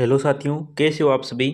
Hello साथियों, कैसे हो आप सभी।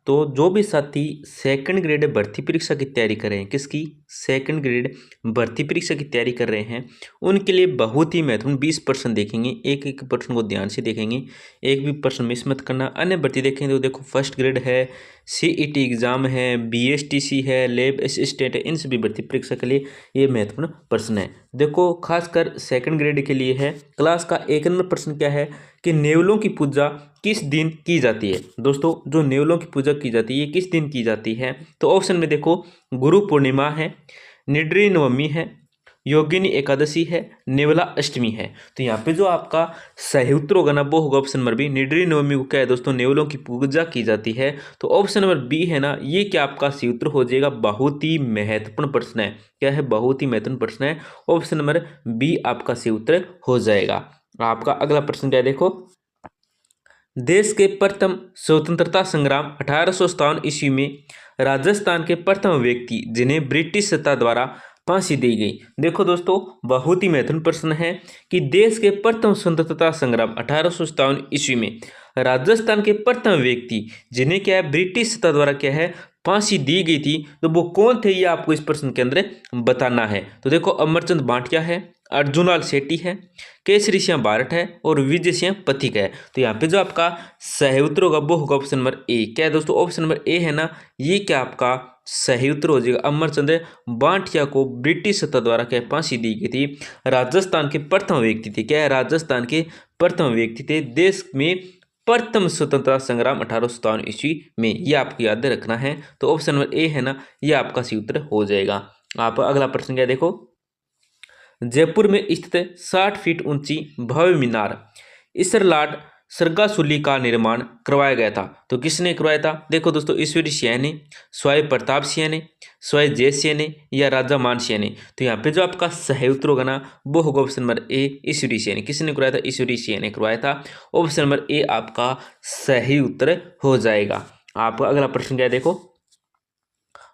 तो जो भी साथी सेकंड ग्रेड भर्ती परीक्षा की तैयारी कर रहे हैं, किसकी सेकंड ग्रेड भर्ती परीक्षा की तैयारी कर रहे हैं, उनके लिए बहुत ही महत्वपूर्ण 20% देखेंगे। एक एक पर्सन को ध्यान से देखेंगे, एक भी पर्सन मिस मत करना। अन्य भर्ती देखेंगे तो देखो फर्स्ट ग्रेड है, सीईटी एग्जाम है, बीएसटीसी है, लैब असिस्टेंट है, इन सभी भर्ती परीक्षा के लिए ये महत्वपूर्ण प्रश्न है। देखो खासकर सेकंड ग्रेड के लिए है। क्लास का 1 नंबर प्रश्न क्या है कि नेवलों की पूजा किस दिन की जाती है। दोस्तों, जो नेवलों की पूजा की जाती है किस दिन की जाती है, तो ऑप्शन में देखो गुरु पूर्णिमा है, निड्री नवमी है, योगिनी एकादशी है, नेवला अष्टमी है। तो यहाँ पे जो आपका सही उत्तर होगा ना वो होगा ऑप्शन नंबर बी। निड्री नवमी को क्या है दोस्तों, नेवलों की पूजा की जाती है। तो ऑप्शन नंबर बी है ना, ये क्या आपका सही उत्तर हो जाएगा। बहुत ही महत्वपूर्ण प्रश्न है। क्या है, बहुत ही महत्वपूर्ण प्रश्न है। ऑप्शन नंबर बी आपका सही उत्तर हो जाएगा। आपका अगला प्रश्न क्या है, देखो देश के प्रथम स्वतंत्रता संग्राम 1857 ईस्वी में राजस्थान के प्रथम व्यक्ति जिन्हें ब्रिटिश सत्ता द्वारा फांसी दी गई। देखो दोस्तों, बहुत ही महत्वपूर्ण प्रश्न है कि देश के प्रथम स्वतंत्रता संग्राम 1857 ईस्वी में राजस्थान के प्रथम व्यक्ति जिन्हें क्या है ब्रिटिश सत्ता द्वारा क्या है फांसी दी गई थी, तो वो कौन थे ये आपको इस प्रश्न के अंदर बताना है। तो देखो अमरचंद भाटिया है, अर्जुनलाल सेठी है, केसरी सिंह बारठ है और विजय सिंह पथिक है। तो यहाँ पे जो आपका सही उत्तर होगा वो होगा ऑप्शन नंबर ए। क्या है दोस्तों, ऑप्शन नंबर ए है ना, ये क्या आपका सही उत्तर हो जाएगा। अमरचंद भाटिया को ब्रिटिश सत्ता द्वारा क्या फांसी दी गई थी। राजस्थान के प्रथम व्यक्ति थे। क्या है, राजस्थान के प्रथम व्यक्ति थे देश में प्रथम स्वतंत्रता संग्राम 1857 ईस्वी में। ये आपको याद रखना है। तो ऑप्शन नंबर ए है ना, ये आपका सही उत्तर हो जाएगा। आप अगला प्रश्न क्या देखो, जयपुर में स्थित 60 फीट ऊंची भव्य मीनार इसरलाड सरगासुली का निर्माण करवाया गया था। तो किसने करवाया था, देखो दोस्तों ईश्वरी सिंह ने, स्वयं प्रताप सिंह ने, स्वयं जय सिंह ने या राजा मान सिंह ने। तो यहाँ पे जो आपका सही उत्तर होगा ना वो होगा ऑप्शन नंबर ए, ईश्वरी सिंह ने। किसने करवाया था, ईश्वरी सिंह ने करवाया था। ऑप्शन नंबर ए आपका सही उत्तर हो जाएगा। आपका अगला प्रश्न क्या है, देखो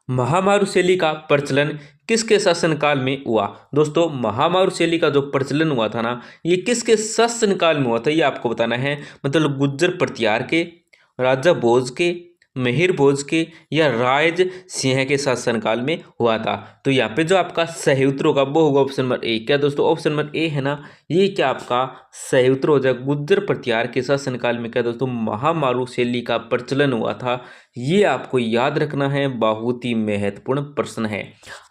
महामारु शैली का प्रचलन किसके शासनकाल में हुआ। दोस्तों, महामारु शैली का जो प्रचलन हुआ था ना, ये किसके शासनकाल में हुआ था ये आपको बताना है। मतलब गुज्जर प्रतिहार के, राजा भोज के, मिहिर भोज के या राज सिंह के शासनकाल में हुआ था। तो यहाँ पे जो आपका सही उत्तर होगा वो होगा ऑप्शन नंबर ए। क्या दोस्तों, ऑप्शन नंबर ए है ना, ये क्या आपका सही उत्तर हो जाएगा। गुज्जर प्रतिहार के शासनकाल में क्या दोस्तों महामारु शैली का प्रचलन हुआ था। ये आपको याद रखना है, बहुत ही महत्वपूर्ण प्रश्न है।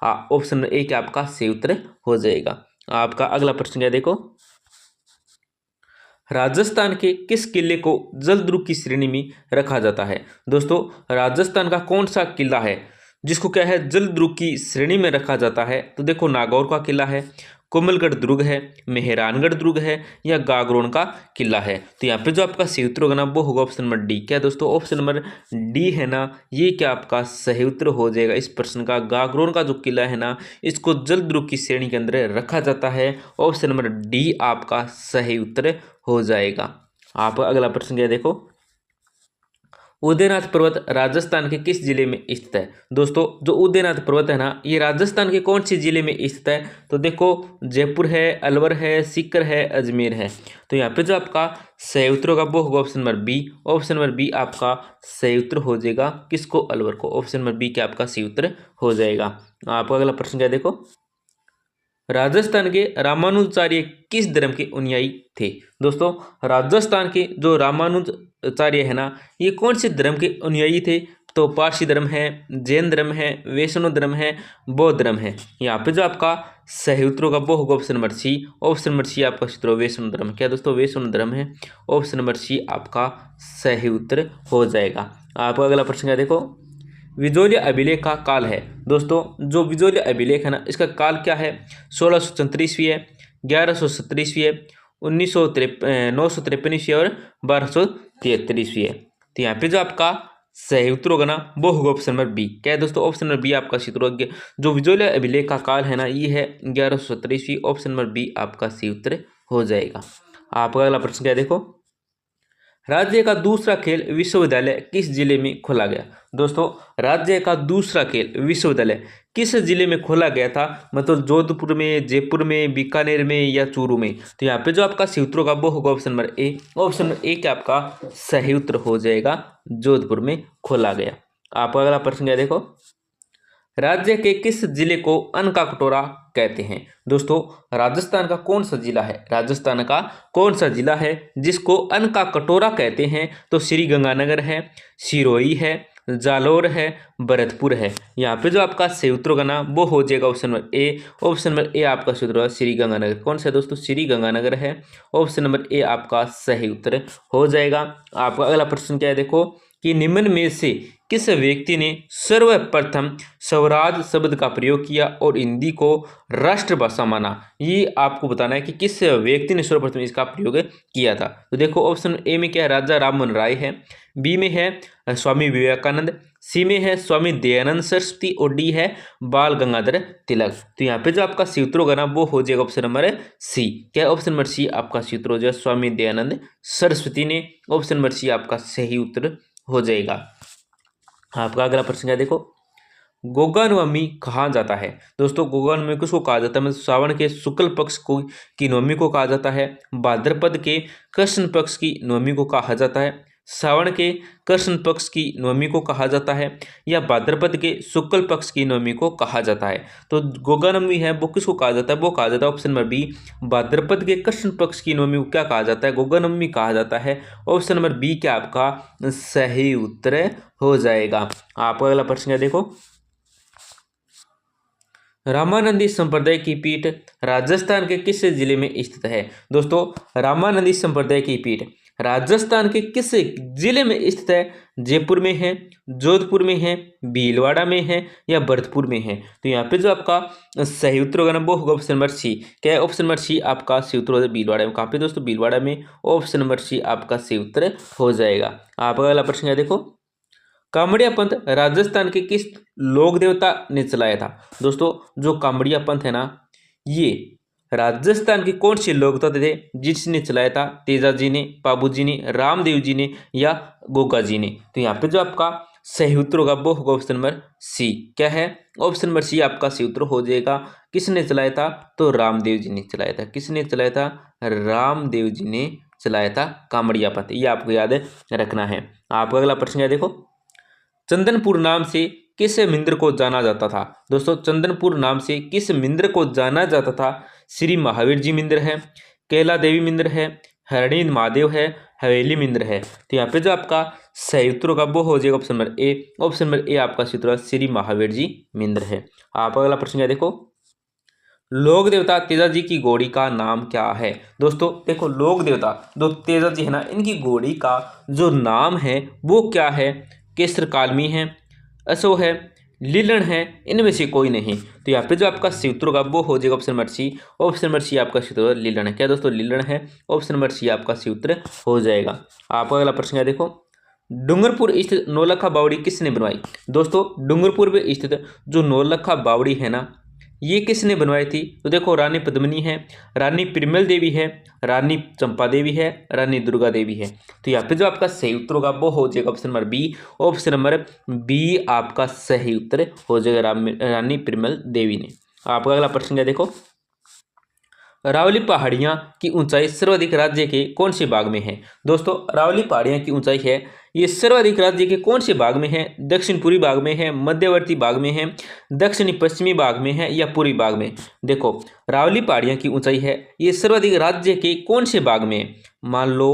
ऑप्शन नंबर ए क्या आपका सही उत्तर हो जाएगा। आपका अगला प्रश्न क्या देखो, राजस्थान के किस किले को जलदुर्ग की श्रेणी में रखा जाता है। दोस्तों, राजस्थान का कौन सा किला है जिसको क्या है जलदुर्ग की श्रेणी में रखा जाता है। तो देखो नागौर का किला है, कोमलगढ़ दुर्ग है, मेहरानगढ़ दुर्ग है या गागरोन का किला है। तो यहाँ पे जो आपका सही उत्तर होगा ना वो होगा ऑप्शन नंबर डी। क्या दोस्तों, ऑप्शन नंबर डी है ना, ये क्या आपका सही उत्तर हो जाएगा इस प्रश्न का। गागरोन का जो किला है ना, इसको जलदुर्ग की श्रेणी के अंदर रखा जाता है। ऑप्शन नंबर डी आपका सही उत्तर हो जाएगा। आप अगला प्रश्न क्या देखो, उदयनाथ पर्वत राजस्थान के किस जिले में स्थित है। दोस्तों, जो उदयनाथ पर्वत है ना, ये राजस्थान के कौन सी जिले में स्थित है। तो देखो जयपुर है, अलवर है, सीकर है, अजमेर है। तो यहाँ पे जो आपका सही उत्तर होगा वो होगा option number B. Option number B आपका सही उत्तर हो जाएगा। किसको, अलवर को। ऑप्शन नंबर बी क्या आपका सही उत्तर हो जाएगा। आपका अगला प्रश्न क्या देखो, राजस्थान के रामानुजाचार्य किस धर्म के अनुयायी थे। दोस्तों, राजस्थान के जो रामानुजाचार्य है ना, ये कौन से धर्म के अनुयायी थे। तो पारसी धर्म है, जैन धर्म है, वैष्णव धर्म है, बौद्ध धर्म है। यहाँ पे जो आपका सही उत्तर होगा वो होगा option number C. Option number C आपका सूत्र वैष्णव धर्म। क्या दोस्तों, वैष्णव धर्म है। ऑप्शन नंबर सी आपका सही उत्तर हो जाएगा। आपका अगला प्रश्न क्या देखो, विजोलिय अभिलेख का काल है। दोस्तों, जो विजोलिय अभिलेख है ना, इसका काल क्या है। 1634 ईस्वी है, 1170 ईस्वी है, 953 ईस्वी और 1273 ईस्वी है। तो यहाँ पे जो आपका सही उत्तर होगा ना वो होगा ऑप्शन नंबर बी। क्या है दोस्तों, ऑप्शन नंबर बी आपका सही उत्तर होगा। जो विजोलिय अभिलेख का काल है ना, ये है 1170 ईस्वी। ऑप्शन नंबर बी आपका सही उत्तर हो जाएगा। आपका अगला प्रश्न क्या है देखो, राज्य का दूसरा खेल विश्वविद्यालय किस जिले में खोला गया? दोस्तों, राज्य का दूसरा खेल विश्वविद्यालय किस जिले में खोला गया था? मतलब जोधपुर में, जयपुर में, बीकानेर में या चूरू में? तो यहाँ पे जो आपका सही उत्तर होगा वो होगा option number A. Option number A क्या आपका सही उत्तर हो जाएगा, जोधपुर में खोला गया। आपका अगला प्रश्न क्या देखो, राज्य के किस जिले को अन्न का कटोरा कहते हैं? दोस्तों, राजस्थान का कौन सा जिला है, राजस्थान का कौन सा जिला है जिसको अन्न का कटोरा कहते हैं? तो श्री गंगानगर है, सिरोही है, जालोर है, भरतपुर है। यहाँ पे जो आपका सही उत्तर होगा ना वो हो जाएगा option number A. Option number A आपका सही उत्तर होगा श्री गंगानगर। कौन सा है दोस्तों? श्री गंगानगर है। ऑप्शन नंबर ए आपका सही उत्तर हो जाएगा। आपका अगला प्रश्न क्या है देखो, कि निम्न में से किस व्यक्ति ने सर्वप्रथम स्वराज शब्द का प्रयोग किया और हिंदी को राष्ट्रभाषा माना? ये आपको बताना है कि किस व्यक्ति ने सर्वप्रथम इसका प्रयोग किया था। तो देखो ऑप्शन ए में क्या है, राजा राममोहन राय है, बी में है स्वामी विवेकानंद, सी में है स्वामी दयानंद सरस्वती और डी है बाल गंगाधर तिलक। तो यहाँ पे जो आपका सही उत्तर होगा ना वो हो जाएगा ऑप्शन नंबर सी। क्या है? ऑप्शन नंबर सी आपका सही उत्तर हो जाएगा, स्वामी दयानंद सरस्वती ने। ऑप्शन नंबर सी आपका सही उत्तर हो जाएगा। आपका अगला प्रश्न क्या देखो, गोगा नवमी कहा जाता है? दोस्तों, गोगा नवमी किसको कहा जाता है? मतलब श्रावण के शुक्ल पक्ष को की नवमी को कहा जाता है, भाद्रपद के कृष्ण पक्ष की नवमी को कहा जाता है, श्रावण के कृष्ण पक्ष की नवमी को कहा जाता है, या भाद्रपद के शुक्ल पक्ष की नवमी को कहा जाता है? तो गोगा नवमी है वो किसको कहा जाता है? वो कहा जाता है ऑप्शन नंबर बी, भाद्रपद के कृष्ण पक्ष की नवमी को क्या कहा जाता है? गोगा नवमी कहा जाता है। ऑप्शन नंबर बी क्या आपका सही उत्तर हो जाएगा। आपका अगला प्रश्न है देखो, रामानंदी संप्रदाय की पीठ राजस्थान के किस जिले में स्थित है? दोस्तों, रामानंदी संप्रदाय की पीठ राजस्थान के किस जिले में स्थित है? जयपुर में है, जोधपुर में है, भीलवाड़ा में है या भरतपुर में है? तो यहाँ पे जो आपका सही उत्तर होगा ना वो होगा ऑप्शन नंबर सी। क्या है? ऑप्शन नंबर सी आपका सही उत्तर हो जाएगा भीलवाड़ा में। कहाँ पे दोस्तों? भीलवाड़ा में। ऑप्शन नंबर सी आपका सही उत्तर हो जाएगा। आपका अगला प्रश्न है देखो, कामड़िया पंथ राजस्थान के किस लोक देवता ने चलाया था? दोस्तों, जो कामड़िया पंथ है ना ये राजस्थान के कौन से लोक देवता थे जिसने चलाया था? तेजा जी ने, पाबू जी ने, रामदेव जी ने या गोगा जी ने? तो यहाँ पे जो आपका सही उत्तर होगा वो होगा ऑप्शन नंबर सी। क्या है? ऑप्शन नंबर सी आपका सही उत्तर हो जाएगा। किसने चलाया था? तो रामदेव जी ने चलाया था। किसने चलाया था? रामदेव जी ने चलाया था कामड़िया पंथ। ये आपको याद रखना है। आपका अगला प्रश्न है देखो, चंदनपुर नाम से किस मंदिर को जाना जाता था? दोस्तों, चंदनपुर नाम से किस मंदिर को जाना जाता था? श्री महावीर जी मंदिर है, कैला देवी मंदिर है, हरणी महादेव है, हवेली मंदिर है? तो यहाँ पे जो आपका सही उत्तर होगा वो हो जाएगा option number A. Option number A आपका सही उत्तर श्री महावीर जी मंदिर है। आप अगला प्रश्न क्या देखो, लोक देवता तेजा जी की घोड़ी का नाम क्या है? दोस्तों देखो, लोक देवता जो तेजा जी है ना इनकी घोड़ी का जो नाम है वो क्या है? केसर कालमी है, अशो है, लीलन है, इनमें से कोई नहीं। तो यहाँ पे जो आपका सही उत्तर होगा वो हो जाएगा option number C. Option number C आपका सही उत्तर लीलन है। क्या दोस्तों? लीलन है। ऑप्शन नंबर सी आपका सही उत्तर हो जाएगा। आपका अगला प्रश्न है देखो, डूंगरपुर स्थित नौलखा बावड़ी किसने बनवाई? दोस्तों, डूंगरपुर में स्थित जो नौलखा बावड़ी है ना ये किसने बनवाई थी? तो देखो, रानी पद्मिनी है, रानी पिरमल देवी है, रानी चंपा देवी है, रानी दुर्गा देवी है। तो यहाँ पे जो आपका सही उत्तर होगा वो हो जाएगा option number B. Option number B आपका सही उत्तर हो जाएगा, रानी पिरमल देवी ने। आपका अगला प्रश्न क्या देखो, अरावली पहाड़ियाँ की ऊंचाई सर्वाधिक राज्य के कौन से भाग में है? दोस्तों, अरावली पहाड़ियाँ की ऊंचाई है ये सर्वाधिक राज्य के कौन से भाग में है? दक्षिण पूर्वी भाग में है, मध्यवर्ती भाग में है, दक्षिणी पश्चिमी भाग में है या पूर्वी भाग में? देखो, अरावली पहाड़ियाँ की ऊंचाई है ये सर्वाधिक राज्य के कौन से भाग में है? मान लो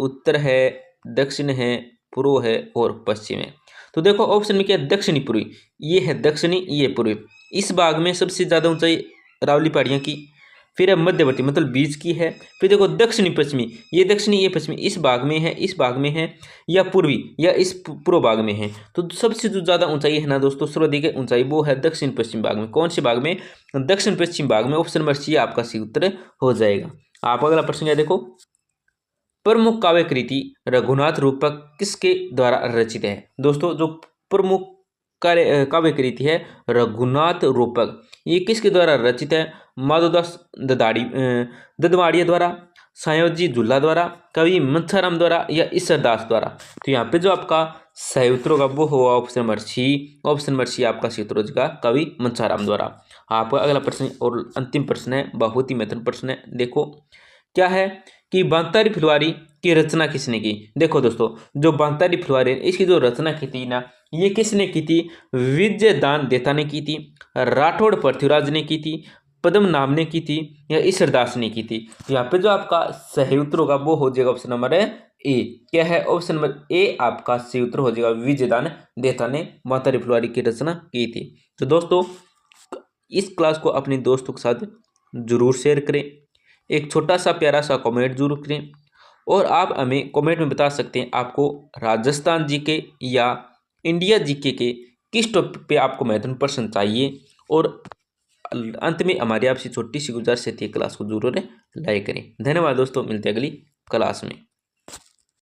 उत्तर है, दक्षिण है, पूर्व है और पश्चिम है। तो देखो ऑप्शन में क्या है? दक्षिणी पूर्वी। ये है दक्षिणी, ये पूर्वी। इस भाग में सबसे ज़्यादा ऊंचाई अरावली पहाड़ियाँ की। फिर है मध्यवर्ती मतलब बीच की है। फिर देखो दक्षिणी पश्चिमी, ये दक्षिणी ये पश्चिमी, इस भाग में है, इस भाग में है या पूर्वी या इस पूर्व भाग में है। तो सबसे जो ज़्यादा ऊंचाई है ना दोस्तों, सर्वाधिक ऊंचाई वो है दक्षिण पश्चिम भाग में। कौन से भाग में? दक्षिण पश्चिम भाग में। ऑप्शन नंबर सी आपका सही उत्तर हो जाएगा। आप अगला प्रश्न क्या देखो, प्रमुख काव्य कृति रघुनाथ रूपक किसके द्वारा रचित है? दोस्तों, जो प्रमुख काव्य कृति है रघुनाथ रूपक ये किसके द्वारा रचित है? माधवदास ददाड़ी ददवाड़िया द्वारा, सायोजी झुल्ला द्वारा, कवि मंथाराम द्वारा या ईश्वरदास द्वारा। तो यहाँ पे जो आपका सही उत्तर होगा वो होगा option number C. Option number C आपका सही उत्तर हो जाएगा कवि मंथाराम द्वारा। आपका अगला प्रश्न और अंतिम प्रश्न है, बहुत ही महत्वपूर्ण प्रश्न है। देखो क्या है कि बांतारी फुलवारी की रचना किसने की। देखो दोस्तों, जो बांतारी फुलवारी इसकी जो रचना की थी ना, ये किसने की थी? विजयदान देता ने की थी, राठौड़ पृथ्वीराज ने की थी, पद्मनाभ ने की थी या ईश्वरदास ने की थी। यहाँ पे जो आपका सही उत्तर होगा वो हो जाएगा ऑप्शन नंबर ए। क्या है? ऑप्शन नंबर ए आपका सही उत्तर हो जाएगा, विजयदान देता ने बांतारी फुलवारी की रचना की थी। तो दोस्तों, इस क्लास को अपने दोस्तों के साथ जरूर शेयर करें, एक छोटा सा प्यारा सा कमेंट जरूर करें, और आप हमें कमेंट में बता सकते हैं आपको राजस्थान जीके या इंडिया जीके के किस टॉपिक पे आपको महत्वपूर्ण प्रश्न चाहिए। और अंत में हमारी आपसे छोटी सी गुजारिश है, क्लास को जरूर लाइक करें। धन्यवाद दोस्तों, मिलते हैं अगली क्लास में।